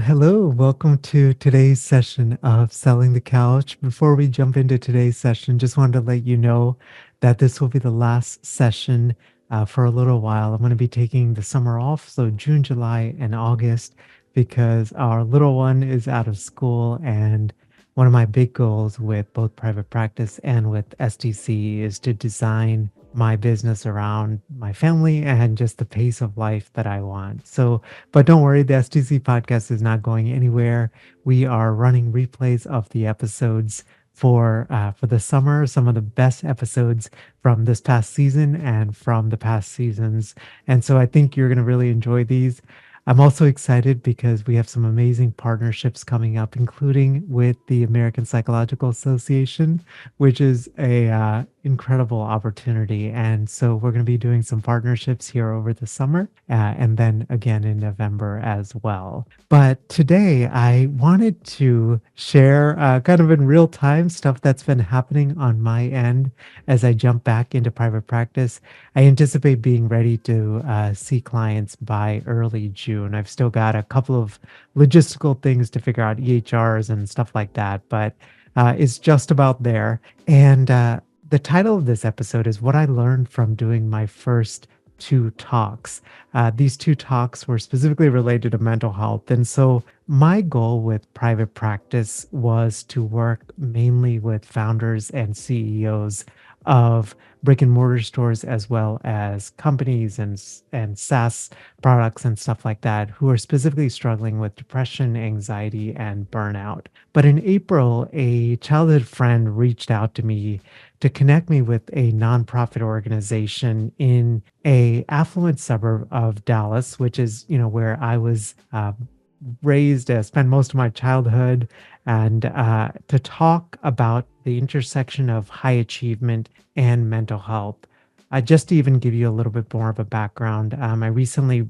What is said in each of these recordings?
Hello. Welcome to today's session of Selling the Couch. Before we jump into today's session, just wanted to let you know that this will be the last session for a little while. I'm going to be taking the summer off, so June, July, and August, because our little one is out of school. And one of my big goals with both private practice and with STC is to design my business around my family and just the pace of life that I want. But don't worry, the STC podcast is not going anywhere. We are running replays of the episodes for the summer, some of the best episodes from this past season and from the past seasons. And so I think you're going to really enjoy these. I'm also excited because we have some amazing partnerships coming up, including with the American Psychological Association, which is a incredible opportunity. And so we're going to be doing some partnerships here over the summer and then again in November as well. But today I wanted to share kind of in real time stuff that's been happening on my end as I jump back into private practice. I anticipate being ready to see clients by early June. I've still got a couple of logistical things to figure out, EHRs and stuff like that, but it's just about there. And the title of this episode is What I Learned from Doing My First Two Talks. These two talks were specifically related to mental health. And so my goal with private practice was to work mainly with founders and CEOs of brick and mortar stores as well as companies and SaaS products and stuff like that who are specifically struggling with depression, anxiety, and burnout. But in April, a childhood friend reached out to me to connect me with a nonprofit organization in a affluent suburb of Dallas, which is, where I was raised, spent most of my childhood, and to talk about the intersection of high achievement and mental health. Just to even give you a little bit more of a background, I recently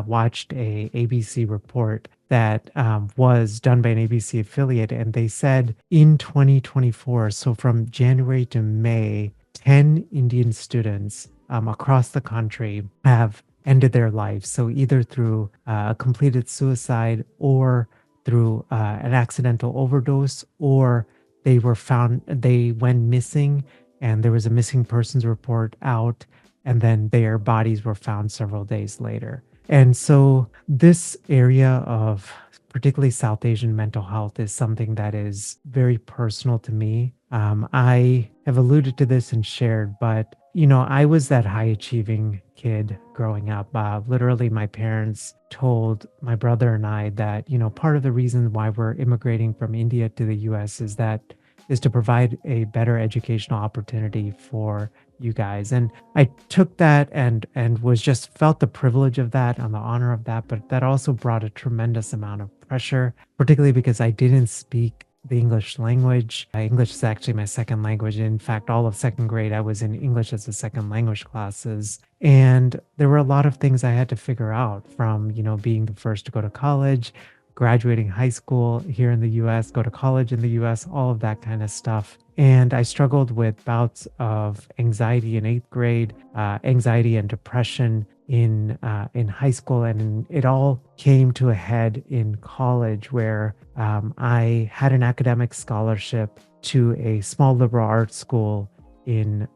watched a ABC report that was done by an ABC affiliate, and they said in 2024, so from January to May, 10 Indian students across the country have ended their lives. So either through a completed suicide or through an accidental overdose, or they went missing and there was a missing persons report out, and then their bodies were found several days later. And so this area of particularly South Asian mental health is something that is very personal to me. I have alluded to this and shared, but I was that high achieving kid growing up. Literally, my parents told my brother and I that, part of the reason why we're immigrating from India to the US is to provide a better educational opportunity for you guys. And I took that and was just felt the privilege of that and the honor of that, but that also brought a tremendous amount of pressure, particularly because I didn't speak the English language. English is actually my second language. In fact, all of second grade, I was in English as a second language classes. And there were a lot of things I had to figure out from, being the first to go to college, graduating high school here in the US, go to college in the US, all of that kind of stuff. And I struggled with bouts of anxiety in eighth grade, anxiety and depression in high school, and it all came to a head in college, where I had an academic scholarship to a small liberal arts school in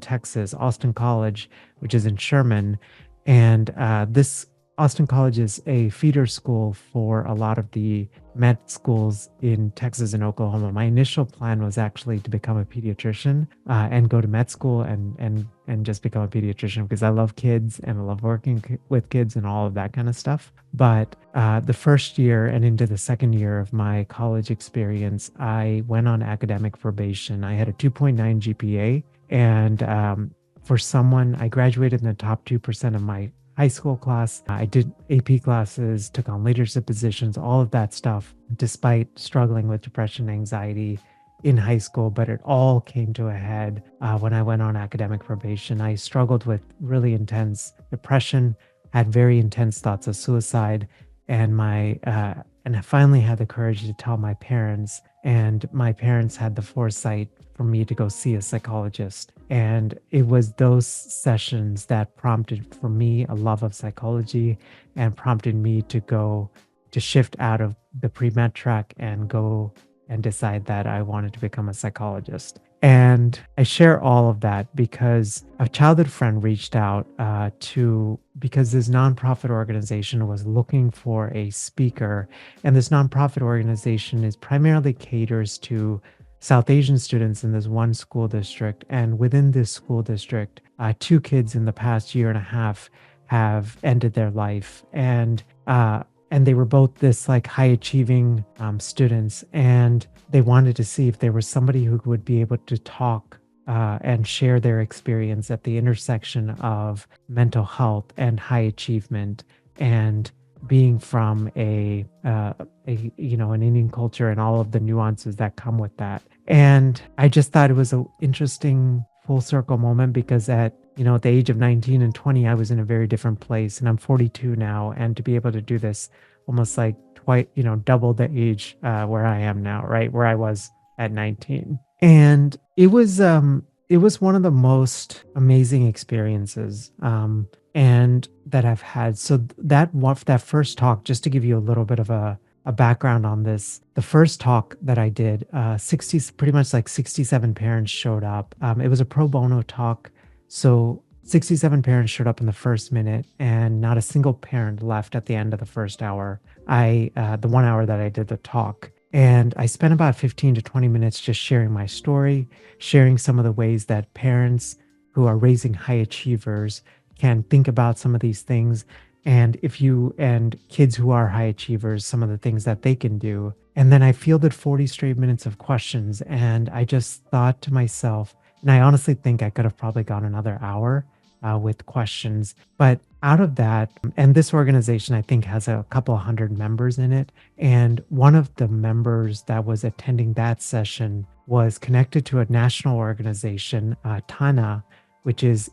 Texas, Austin College, which is in Sherman, and this Austin College is a feeder school for a lot of the med schools in Texas and Oklahoma. My initial plan was actually to become a pediatrician and go to med school and just become a pediatrician because I love kids and I love working with kids and all of that kind of stuff. But the first year and into the second year of my college experience, I went on academic probation. I had a 2.9 GPA, and I graduated in the top 2% of my high school class. I did AP classes, took on leadership positions, all of that stuff, despite struggling with depression, anxiety in high school. But it all came to a head when I went on academic probation. I struggled with really intense depression, had very intense thoughts of suicide, and and I finally had the courage to tell my parents, and my parents had the foresight for me to go see a psychologist. And it was those sessions that prompted for me a love of psychology and prompted me to go to shift out of the pre-med track and go and decide that I wanted to become a psychologist. And I share all of that because a childhood friend reached out because this nonprofit organization was looking for a speaker. And this nonprofit organization is primarily caters to South Asian students in this one school district. And within this school district, two kids in the past year and a half have ended their life. And they were both this like high achieving students, and they wanted to see if there was somebody who would be able to talk and share their experience at the intersection of mental health and high achievement, and being from an Indian culture and all of the nuances that come with that. And I just thought it was an interesting full circle moment because at the age of 19 and 20, I was in a very different place, and I'm 42 now. And to be able to do this almost like twice, double the age where I am now, right? Where I was at 19. And it was one of the most amazing experiences and that I've had. So that first talk, just to give you a little bit of a background on this, the first talk that I did, pretty much like 67 parents showed up. It was a pro bono talk. So 67 parents showed up in the first minute, and not a single parent left at the end of the first hour. The 1 hour that I did the talk. And I spent about 15 to 20 minutes just sharing my story, sharing some of the ways that parents who are raising high achievers can think about some of these things. And kids who are high achievers, some of the things that they can do. And then I fielded 40 straight minutes of questions. And I just thought to myself, and I honestly think I could have probably gone another hour with questions. But out of that, and this organization, I think, has a couple of hundred members in it. And one of the members that was attending that session was connected to a national organization, TANA, which is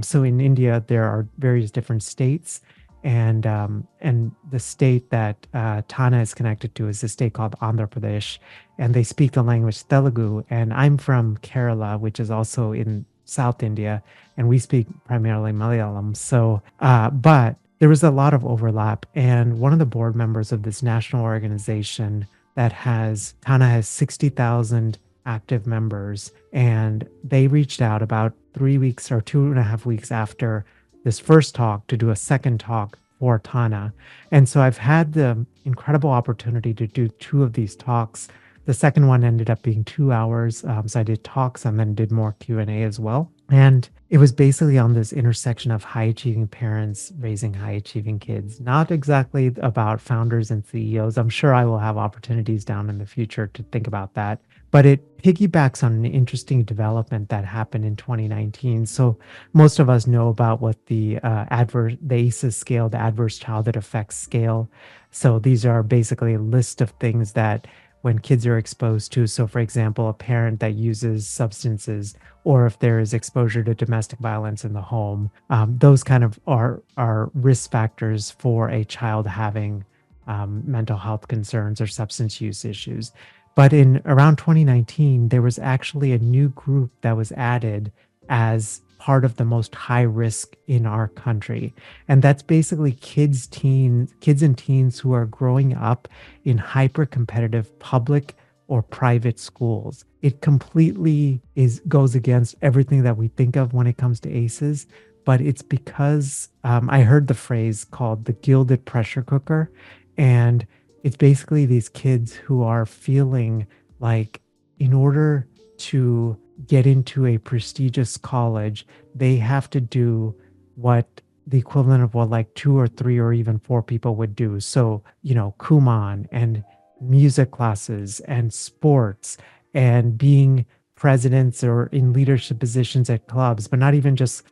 so in India, there are various different states. And the state that Tana is connected to is a state called Andhra Pradesh, and they speak the language Telugu. And I'm from Kerala, which is also in South India, and we speak primarily Malayalam. So, but there was a lot of overlap. And one of the board members of this national organization Tana has 60,000 active members, and they reached out about 3 weeks or 2.5 weeks after this first talk to do a second talk for Tana. And so I've had the incredible opportunity to do two of these talks. The second one ended up being 2 hours. So I did talks and then did more Q&A as well. And it was basically on this intersection of high achieving parents raising high achieving kids, not exactly about founders and CEOs. I'm sure I will have opportunities down in the future to think about that. But it piggybacks on an interesting development that happened in 2019. So most of us know about what the ACEs scale, the Adverse Childhood Effects Scale. So these are basically a list of things that when kids are exposed to. So for example, a parent that uses substances, or if there is exposure to domestic violence in the home, those kind of are risk factors for a child having mental health concerns or substance use issues. But in around 2019, there was actually a new group that was added as part of the most high risk in our country. And that's basically kids and teens who are growing up in hyper competitive public or private schools. It completely goes against everything that we think of when it comes to ACEs. But it's because I heard the phrase called the gilded pressure cooker. And it's basically these kids who are feeling like in order to get into a prestigious college, they have to do what the equivalent of what like 2 or 3 or even 4 people would do. So, Kumon and music classes and sports and being presidents or in leadership positions at clubs, but not even just,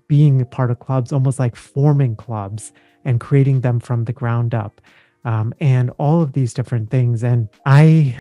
being a part of clubs, almost like forming clubs and creating them from the ground up. And all of these different things. And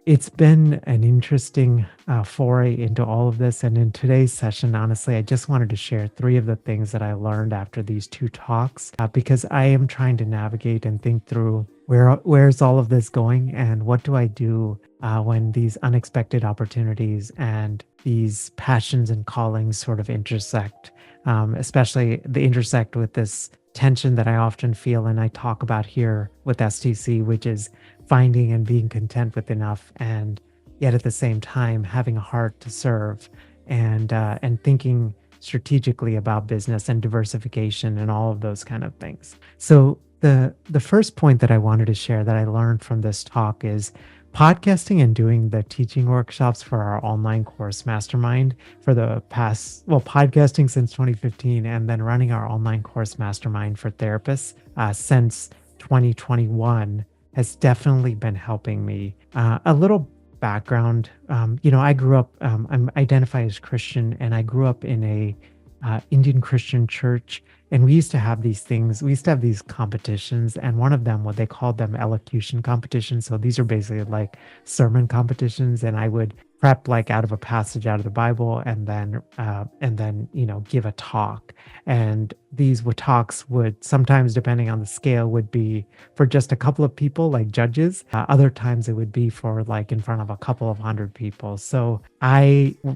it's been an interesting foray into all of this. And in today's session, honestly, I just wanted to share 3 of the things that I learned after these 2 talks, because I am trying to navigate and think through where's all of this going and what do I do when these unexpected opportunities and these passions and callings sort of intersect, especially they intersect with this tension that I often feel and I talk about here with STC, which is finding and being content with enough, and yet at the same time having a heart to serve and thinking strategically about business and diversification and all of those kind of things. So the first point that I wanted to share that I learned from this talk is podcasting and doing the teaching workshops for our online course mastermind for the past, well, podcasting since 2015 and then running our online course mastermind for therapists since 2021 has definitely been helping me. A little background, I grew up, I'm identify as Christian, and I grew up in a Indian Christian church. And we used to have these things, we used to have these competitions. And one of them, what they called them elocution competitions. So these are basically like sermon competitions. And I would prep like out of a passage out of the Bible and then, give a talk. And these talks would sometimes, depending on the scale, would be for just a couple of people, like judges. Other times it would be for like in front of a couple of hundred people. So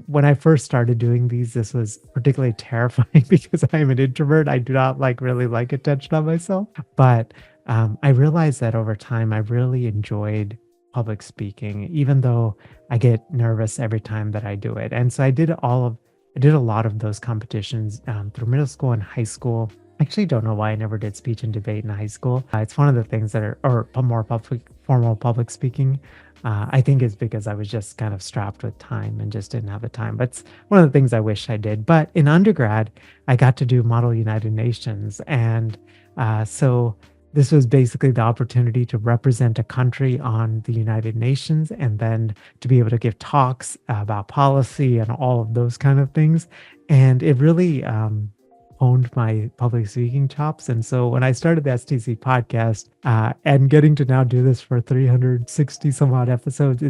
when I first started doing these, this was particularly terrifying because I'm an introvert. I do not like really like attention on myself. But I realized that over time, I really enjoyed public speaking, even though I get nervous every time that I do it. And so I did a lot of those competitions through middle school and high school. I actually don't know why I never did speech and debate in high school. It's one of the things that are, or more formal public speaking. I think it's because I was just kind of strapped with time and just didn't have the time. But it's one of the things I wish I did. But in undergrad, I got to do Model United Nations. And so this was basically the opportunity to represent a country on the United Nations and then to be able to give talks about policy and all of those kind of things. And it really honed my public speaking chops. And so when I started the STC podcast and getting to now do this for 360 some odd episodes,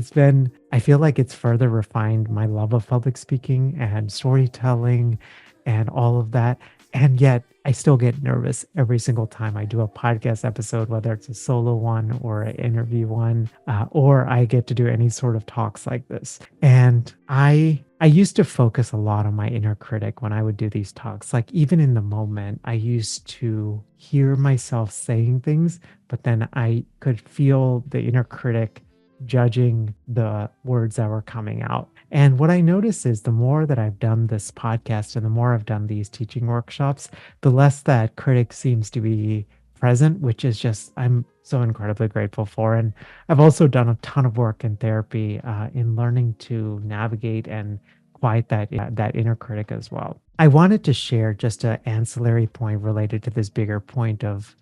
I feel like it's further refined my love of public speaking and storytelling and all of that. And yet I still get nervous every single time I do a podcast episode, whether it's a solo one or an interview one, or I get to do any sort of talks like this. And I used to focus a lot on my inner critic when I would do these talks. Like even in the moment, I used to hear myself saying things, but then I could feel the inner critic judging the words that were coming out. And what I notice is the more that I've done this podcast and the more I've done these teaching workshops, the less that critic seems to be present, which is just, I'm so incredibly grateful for. And I've also done a ton of work in therapy in learning to navigate and quiet that inner critic as well. I wanted to share just an ancillary point related to this bigger point of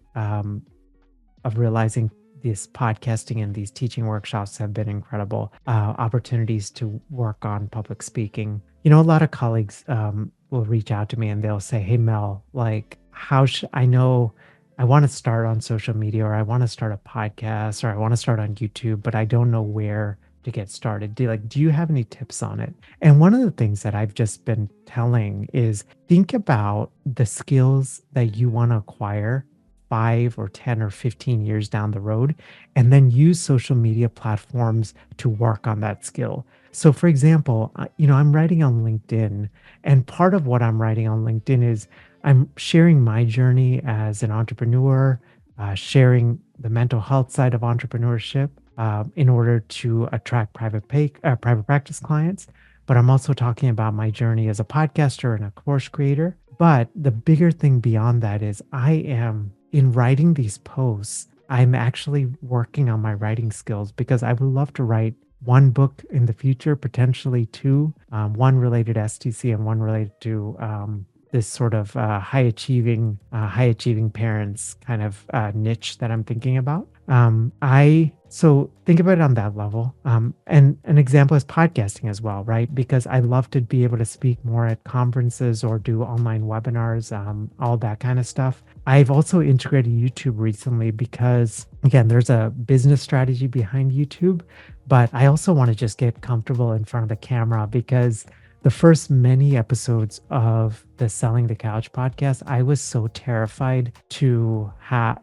realizing this podcasting and these teaching workshops have been incredible opportunities to work on public speaking. A lot of colleagues will reach out to me and they'll say, "Hey, Mel, like, how should I know I want to start on social media or I want to start a podcast or I want to start on YouTube, but I don't know where to get started. Do you have any tips on it?" And one of the things that I've just been telling is think about the skills that you want to acquire 5 or 10 or 15 years down the road, and then use social media platforms to work on that skill. So for example, I'm writing on LinkedIn, and part of what I'm writing on LinkedIn is I'm sharing my journey as an entrepreneur, sharing the mental health side of entrepreneurship in order to attract private practice clients. But I'm also talking about my journey as a podcaster and a course creator. But the bigger thing beyond that is in writing these posts, I'm actually working on my writing skills because I would love to write one book in the future, potentially two, one related to STC and one related to this sort of high achieving parents kind of niche that I'm thinking about. So think about it on that level. And an example is podcasting as well, right? Because I love to be able to speak more at conferences or do online webinars, all that kind of stuff. I've also integrated YouTube recently because, again, there's a business strategy behind YouTube, but I also want to just get comfortable in front of the camera because the first many episodes of the Selling the Couch podcast, I was so terrified to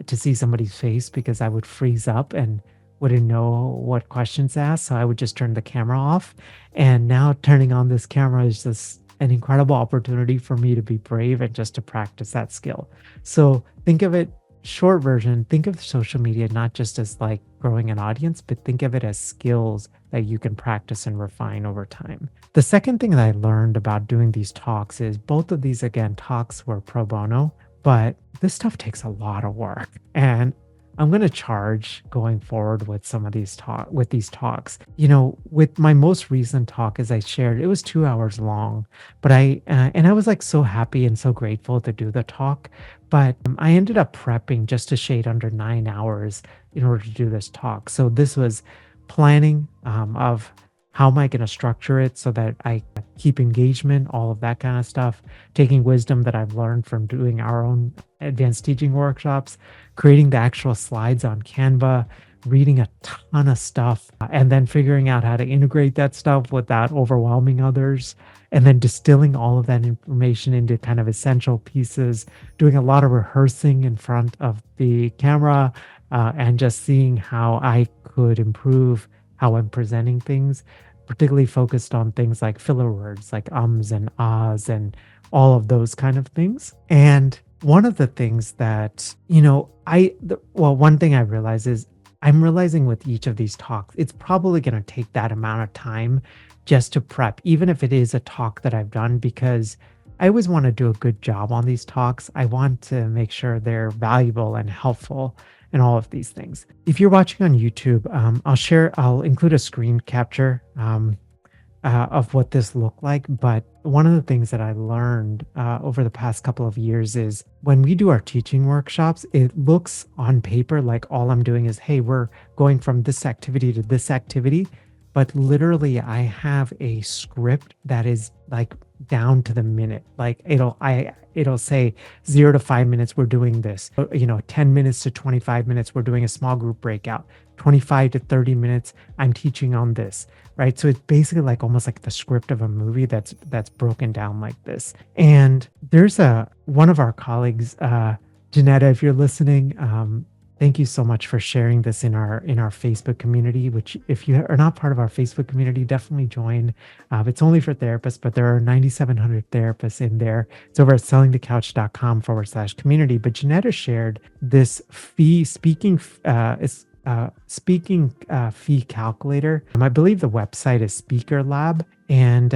see somebody's face because I would freeze up and wouldn't know what questions to ask, so I would just turn the camera off. And now turning on this camera is just an incredible opportunity for me to be brave and just to practice that skill. So think of it, short version, think of social media not just as like growing an audience, but think of it as skills that you can practice and refine over time. The second thing that I learned about doing these talks is both of these, again, talks were pro bono, but this stuff takes a lot of work. And I'm going to charge going forward with some of these talks. With my most recent talk, as I shared, it was 2 hours long, but I was like so happy and so grateful to do the talk. But I ended up prepping just a shade under 9 hours in order to do this talk. So this was planning of how am I going to structure it so that I keep engagement, all of that kind of stuff, taking wisdom that I've learned from doing our own advanced teaching workshops, creating the actual slides on Canva, reading a ton of stuff, and then figuring out how to integrate that stuff without overwhelming others, and then distilling all of that information into kind of essential pieces, doing a lot of rehearsing in front of the camera, and just seeing how I could improve how I'm presenting things, particularly focused on things like filler words like ums and ahs and all of those kind of things. And one of the things that, one thing I realize is I'm realizing with each of these talks, it's probably going to take that amount of time just to prep, even if it is a talk that I've done, because I always want to do a good job on these talks. I want to make sure they're valuable and helpful and all of these things. If you're watching on YouTube, I'll include a screen capture of what this looked like. But one of the things that I learned over the past couple of years is when we do our teaching workshops, it looks on paper like all I'm doing is, hey, we're going from this activity to this activity. But literally, I have a script that is like down to the minute. Like it'll say 0 to 5 minutes, we're doing this. 10 minutes to 25 minutes, we're doing a small group breakout. 25 to 30 minutes, I'm teaching on this, right? So it's basically like almost like the script of a movie that's broken down like this. And there's one of our colleagues, Janetta, if you're listening, thank you so much for sharing this in our Facebook community, which if you are not part of our Facebook community, definitely join. It's only for therapists, but there are 9,700 therapists in there. It's over at sellingthecouch.com/community. But Janetta shared this speaking fee calculator. I believe the website is Speaker Lab, and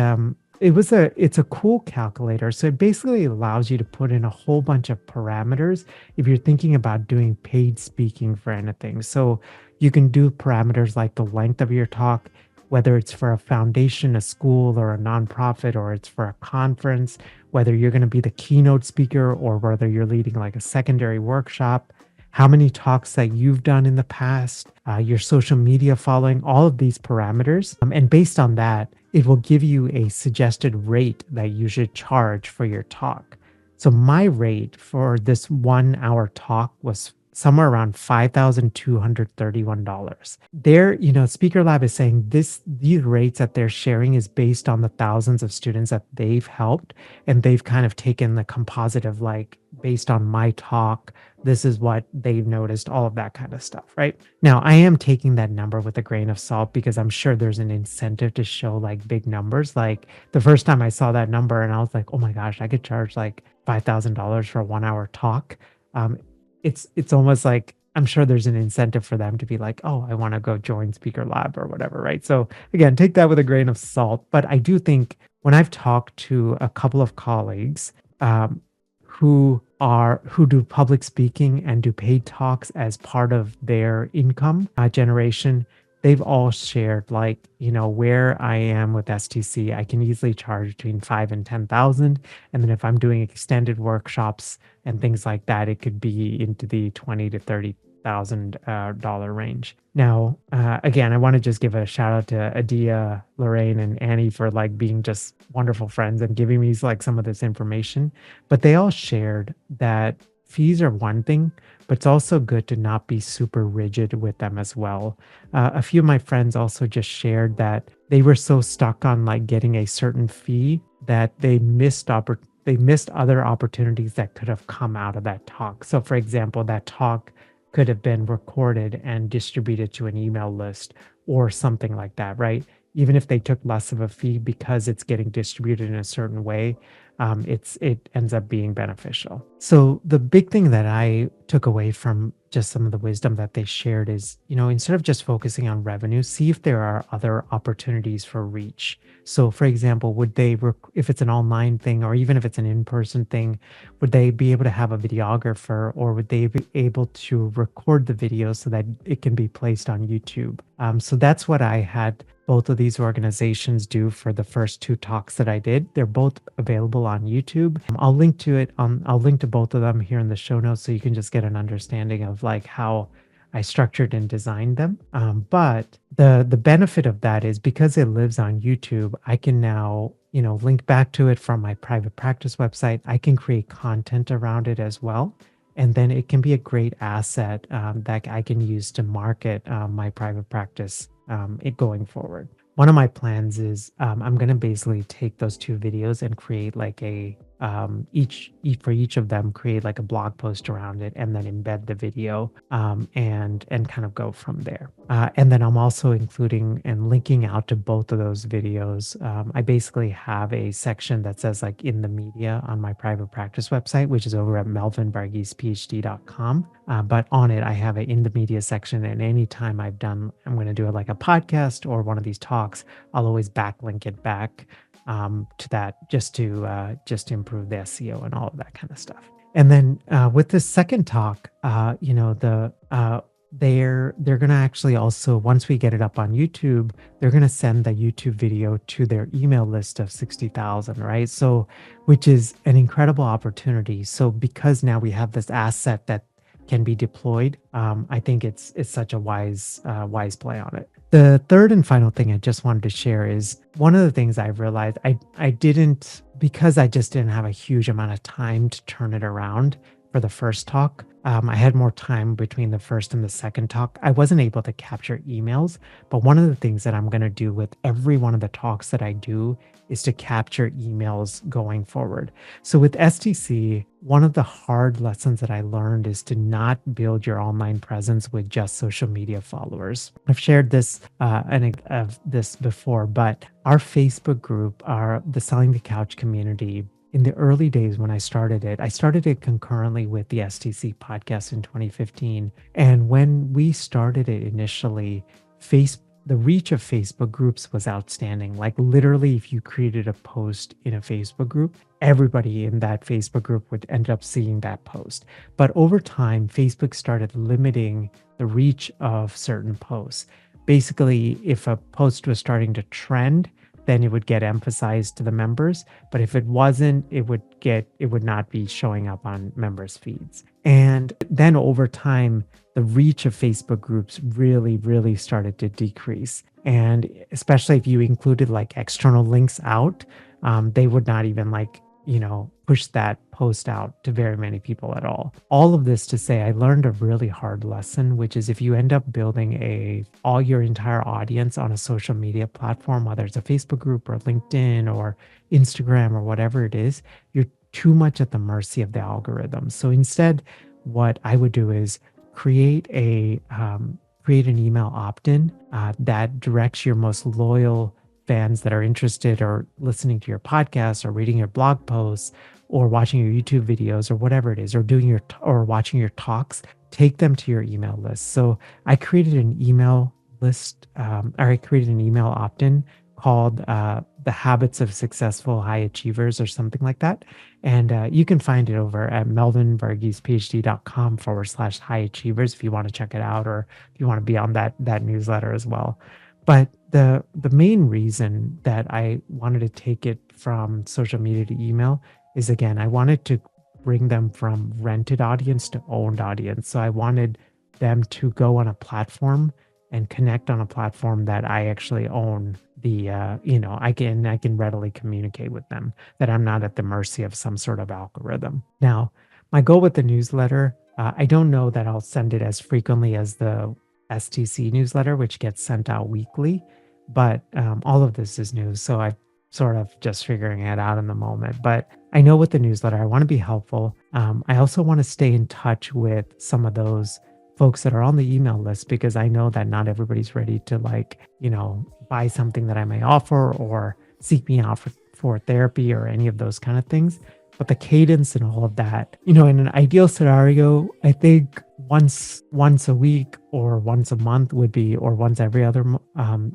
it's a cool calculator. So it basically allows you to put in a whole bunch of parameters if you're thinking about doing paid speaking for anything. So you can do parameters like the length of your talk, whether it's for a foundation, a school, or a nonprofit, or it's for a conference, whether you're going to be the keynote speaker or whether you're leading like a secondary workshop, how many talks that you've done in the past, your social media following, all of these parameters. And based on that, it will give you a suggested rate that you should charge for your talk. So my rate for this 1 hour talk was somewhere around $5,231. Speaker Lab is saying these rates that they're sharing is based on the thousands of students that they've helped, and they've kind of taken the composite of like, based on my talk, this is what they've noticed, all of that kind of stuff, right? Now, I am taking that number with a grain of salt because I'm sure there's an incentive to show like big numbers. Like the first time I saw that number and I was like, oh my gosh, I could charge like $5,000 for a 1 hour talk. It's almost like I'm sure there's an incentive for them to be like, oh, I want to go join Speaker Lab or whatever, right? So again, take that with a grain of salt. But I do think when I've talked to a couple of colleagues who do public speaking and do paid talks as part of their income generation, they've all shared like, where I am with STC, I can easily charge between 5 and 10,000. And then if I'm doing extended workshops and things like that, it could be into the 20 to 30,000 dollar range. Now, again, I want to just give a shout out to Adia, Lorraine, and Annie for like being just wonderful friends and giving me like some of this information. But they all shared that fees are one thing, but it's also good to not be super rigid with them as well. A few of my friends also just shared that they were so stuck on like getting a certain fee that they missed other opportunities that could have come out of that talk. So for example, that talk could have been recorded and distributed to an email list or something like that, right? Even if they took less of a fee because it's getting distributed in a certain way, it ends up being beneficial. So the big thing that I took away from just some of the wisdom that they shared is, instead of just focusing on revenue, see if there are other opportunities for reach. So, for example, if it's an online thing or even if it's an in-person thing, would they be able to have a videographer, or would they be able to record the video so that it can be placed on YouTube? So that's what I had both of these organizations do for the first two talks that I did. They're both available on YouTube. I'll link to it. I'll link to both of them here in the show notes so you can just get an understanding of like how I structured and designed them. But the benefit of that is because it lives on YouTube, I can now link back to it from my private practice website. I can create content around it as well. And then it can be a great asset that I can use to market my private practice it going forward. One of my plans is I'm going to basically take those two videos and create like for each of them, create like a blog post around it and then embed the video and kind of go from there. And then I'm also including and linking out to both of those videos. I basically have a section that says like in the media on my private practice website, which is over at melvinvarghesphd.com. But on it, I have an in the media section. And anytime I'm going to do it like a podcast or one of these talks, I'll always backlink it back to that just to improve the SEO and all of that kind of stuff. And then with the second talk, they're going to actually also, once we get it up on YouTube, they're going to send the YouTube video to their email list of 60,000, right? So, which is an incredible opportunity. So because now we have this asset that can be deployed, I think it's such a wise play on it. The third and final thing I just wanted to share is one of the things I've realized I didn't, because I just didn't have a huge amount of time to turn it around for the first talk. I had more time between the first and the second talk. I wasn't able to capture emails, but one of the things that I'm going to do with every one of the talks that I do is to capture emails going forward. So with STC, one of the hard lessons that I learned is to not build your online presence with just social media followers. I've shared this this before, but our Facebook group, the Selling the Couch community, in the early days when I started it concurrently with the STC podcast in 2015. And when we started it initially, the reach of Facebook groups was outstanding. Like literally, if you created a post in a Facebook group, everybody in that Facebook group would end up seeing that post. But over time, Facebook started limiting the reach of certain posts. Basically, if a post was starting to trend, then it would get emphasized to the members. But if it wasn't, it would not be showing up on members' feeds. And then over time, the reach of Facebook groups really, really started to decrease. And especially if you included like external links out, they would not even push that post out to very many people at all. All of this to say, I learned a really hard lesson, which is if you end up building all your entire audience on a social media platform, whether it's a Facebook group or LinkedIn or Instagram or whatever it is, you're too much at the mercy of the algorithm. So instead, what I would do is create an email opt-in that directs your most loyal fans that are interested or listening to your podcast or reading your blog posts or watching your YouTube videos or whatever it is, or watching your talks, take them to your email list. So I created an email list, or I created an email opt-in called The Habits of Successful High Achievers or something like that. And you can find it over at melvinvarghesphd.com/high achievers if you want to check it out, or if you want to be on that newsletter as well. But the main reason that I wanted to take it from social media to email is, again, I wanted to bring them from rented audience to owned audience. So I wanted them to go on a platform and connect on a platform that I actually own. I can readily communicate with them, that I'm not at the mercy of some sort of algorithm. Now, my goal with the newsletter, I don't know that I'll send it as frequently as the STC newsletter, which gets sent out weekly, but all of this is news. So I'm sort of just figuring it out in the moment. But I know with the newsletter, I want to be helpful. I also want to stay in touch with some of those folks that are on the email list because I know that not everybody's ready to like, buy something that I may offer or seek me out for therapy or any of those kind of things. But the cadence and all of that, in an ideal scenario, I think once a week or once a month would be, or once every other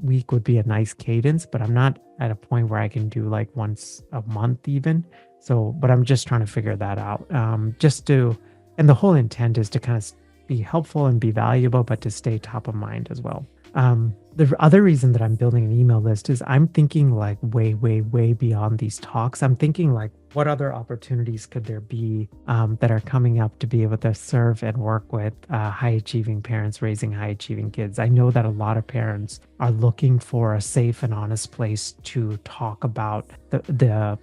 week would be a nice cadence. But I'm not at a point where I can do like once a month even. So, but I'm just trying to figure that out. And the whole intent is to kind of be helpful and be valuable, but to stay top of mind as well. The other reason that I'm building an email list is I'm thinking like way, way, way beyond these talks. I'm thinking like, what other opportunities could there be that are coming up to be able to serve and work with high achieving parents raising high achieving kids? I know that a lot of parents are looking for a safe and honest place to talk about the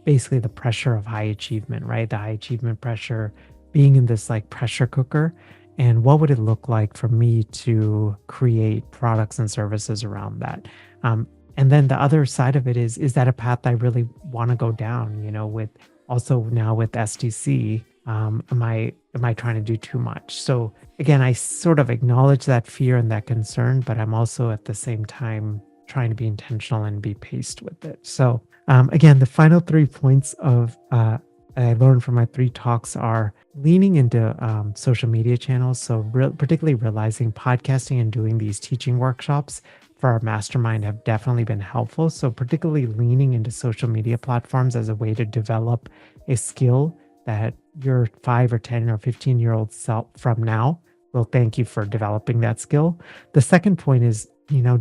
basically the pressure of high achievement, right? The high achievement pressure, being in this like pressure cooker. And what would it look like for me to create products and services around that? And then the other side of it is that a path I really want to go down, with also now with STC, am I trying to do too much? So again, I sort of acknowledge that fear and that concern, but I'm also at the same time trying to be intentional and be paced with it. So again, the final 3 points of I learned from my 3 talks are leaning into social media channels. So particularly realizing podcasting and doing these teaching workshops for our mastermind have definitely been helpful. So particularly leaning into social media platforms as a way to develop a skill that your 5 or 10 or 15-year-old self from now will thank you for developing that skill. The second point is,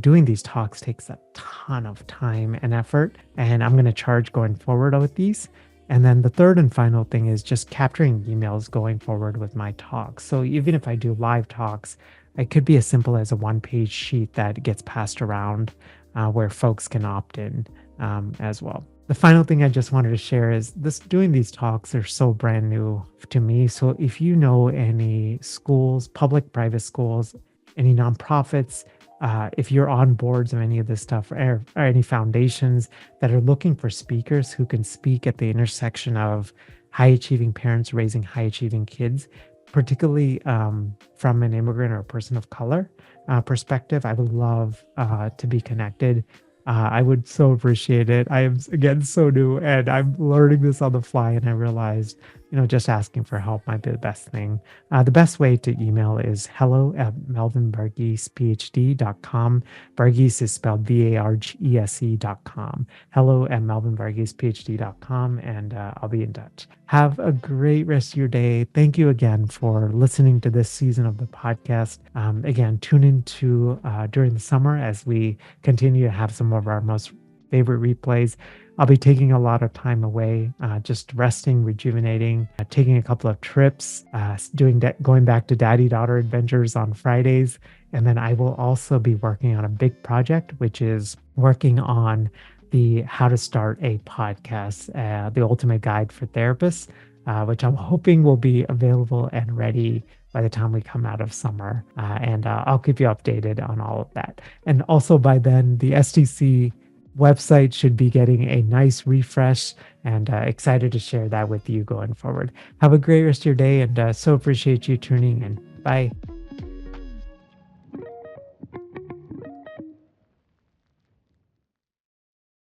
doing these talks takes a ton of time and effort, and I'm going to charge going forward with these. And then the third and final thing is just capturing emails going forward with my talks. So even if I do live talks, it could be as simple as a 1-page sheet that gets passed around where folks can opt in as well. The final thing I just wanted to share is doing these talks are so brand new to me. So if you know any schools, public, private schools, any nonprofits, if you're on boards of any of this stuff or any foundations that are looking for speakers who can speak at the intersection of high achieving parents raising high achieving kids, particularly from an immigrant or a person of color perspective, I would love to be connected. I would so appreciate it. I am, again, so new and I'm learning this on the fly. And I realized, just asking for help might be the best thing. The best way to email is hello@melvinvarghesphd.com. Varghese is spelled VARGESE.com. hello@melvinvarghesphd.com. And I'll be in touch. Have a great rest of your day. Thank you again for listening to this season of the podcast. Again, tune into during the summer as we continue to have some of our most favorite replays. I'll be taking a lot of time away, just resting, rejuvenating, taking a couple of trips, going back to daddy-daughter adventures on Fridays. And then I will also be working on a big project, which is working on the how to start a podcast, the ultimate guide for therapists, which I'm hoping will be available and ready by the time we come out of summer. And I'll keep you updated on all of that. And also by then, the STC website should be getting a nice refresh, and excited to share that with you going forward. Have a great rest of your day, and so appreciate you tuning in. Bye.